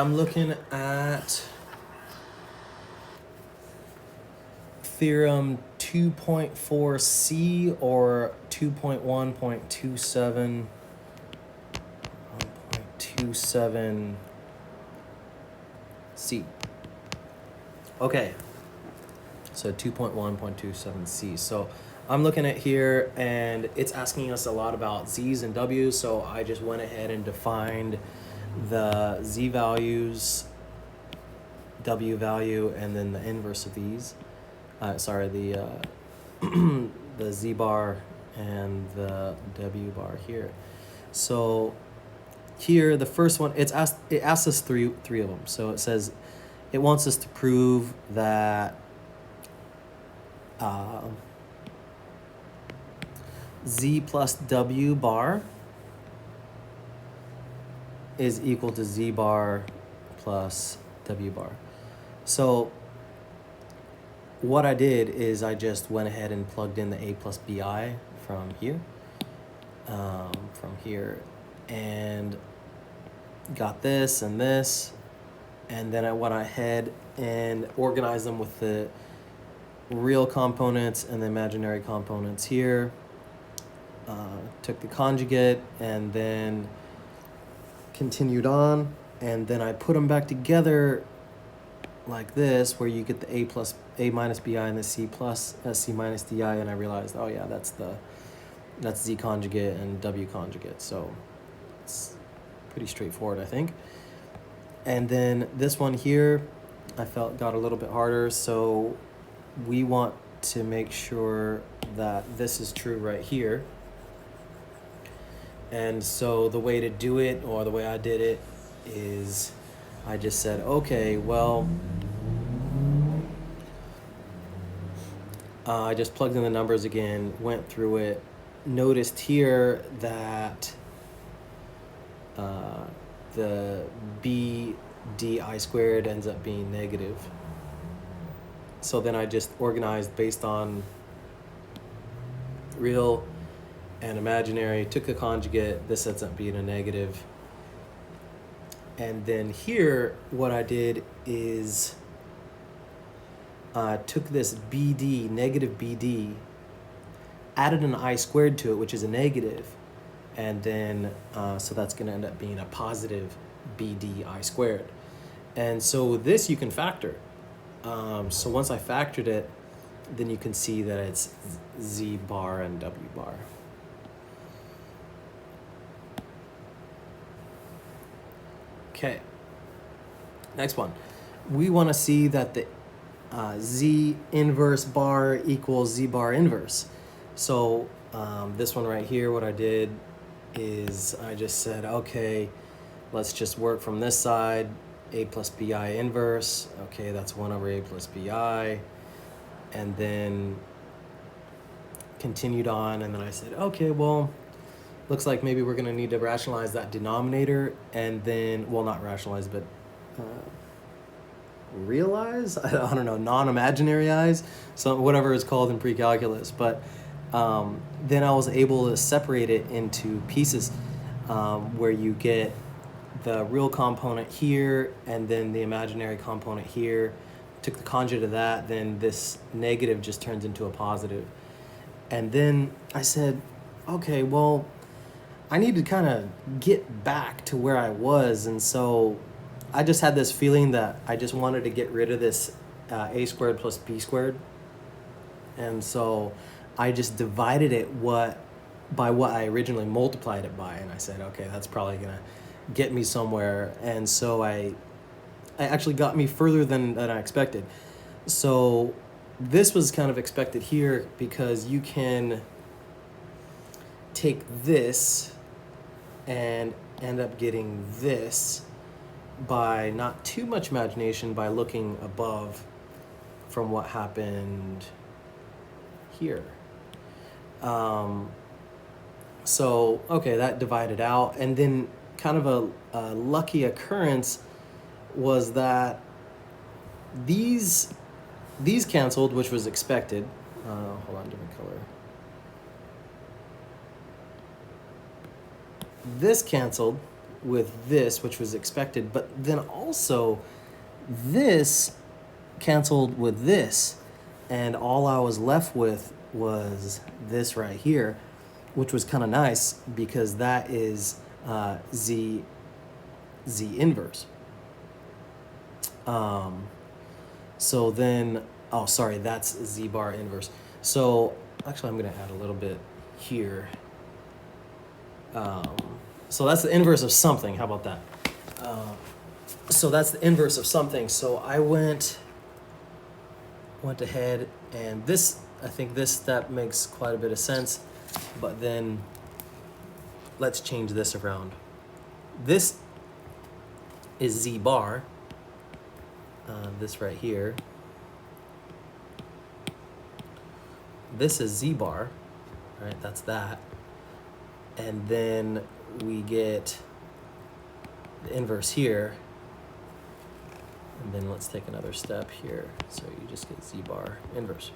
I'm looking at theorem 2.4c or 2.1.27c. Okay, so 2.1.27c. So I'm looking at here and it's asking us a lot about z's and w's, so I just went ahead and defined the z values, w value, and then the inverse of these. The the z bar and the w bar here. So here, the first one, it asks us three of them. So it says it wants us to prove that z plus w bar is equal to z bar plus w bar. So what I did is I just went ahead and plugged in the a plus bi from here, and got this, and then I went ahead and organized them with the real components and the imaginary components here. Took the conjugate and then continued on, and then I put them back together like this, where you get the a minus bi and the c minus di, and I realized, oh yeah, that's z conjugate and w conjugate. So it's pretty straightforward, I think. And then this one here, I felt got a little bit harder, so we want to make sure that this is true right here. And so the way to do it, or the way I did it, is I just said, okay, well, I just plugged in the numbers again, went through it, noticed here that the b di squared ends up being negative. So then I just organized based on real and imaginary, took the conjugate, this ends up being a negative. And then here, what I did is took this BD, negative BD, added an I squared to it, which is a negative, and then, so that's gonna end up being a positive BD I squared. And so this you can factor. So once I factored it, then you can see that it's Z bar and W bar. Okay, next one. We want to see that the Z inverse bar equals Z bar inverse. So this one right here, what I did is I just said, okay, let's just work from this side, A plus BI inverse. Okay, that's 1 over A plus BI. And then continued on, and then I said, okay, well, looks like maybe we're gonna need to rationalize that denominator, and then, well, not rationalize, but realize? I don't know, non-imaginaryize, so whatever it's called in pre-calculus. But then I was able to separate it into pieces where you get the real component here and then the imaginary component here. Took the conjugate of that, then this negative just turns into a positive. And then I said, okay, well, I need to kind of get back to where I was. And so I just had this feeling that I just wanted to get rid of this a squared plus b squared. And so I just divided it by what I originally multiplied it by. And I said, okay, that's probably going to get me somewhere. And so I actually got me further than I expected. So this was kind of expected here, because you can take this and end up getting this by not too much imagination, by looking above from what happened here. So, okay, that divided out. And then kind of a lucky occurrence was that these canceled, which was expected. Hold on, different color. This canceled, with this, which was expected, but then also this canceled with this, and all I was left with was this right here, which was kind of nice because that is z inverse. So then, oh, sorry, that's z bar inverse. So actually, I'm going to add a little bit here. So that's the inverse of something. How about that? So that's the inverse of something. So I went ahead, and this, I think this step makes quite a bit of sense. But then let's change this around. This is z bar. This right here. This is z bar, right? That's that. And then we get the inverse here. And then let's take another step here. So you just get z bar inverse.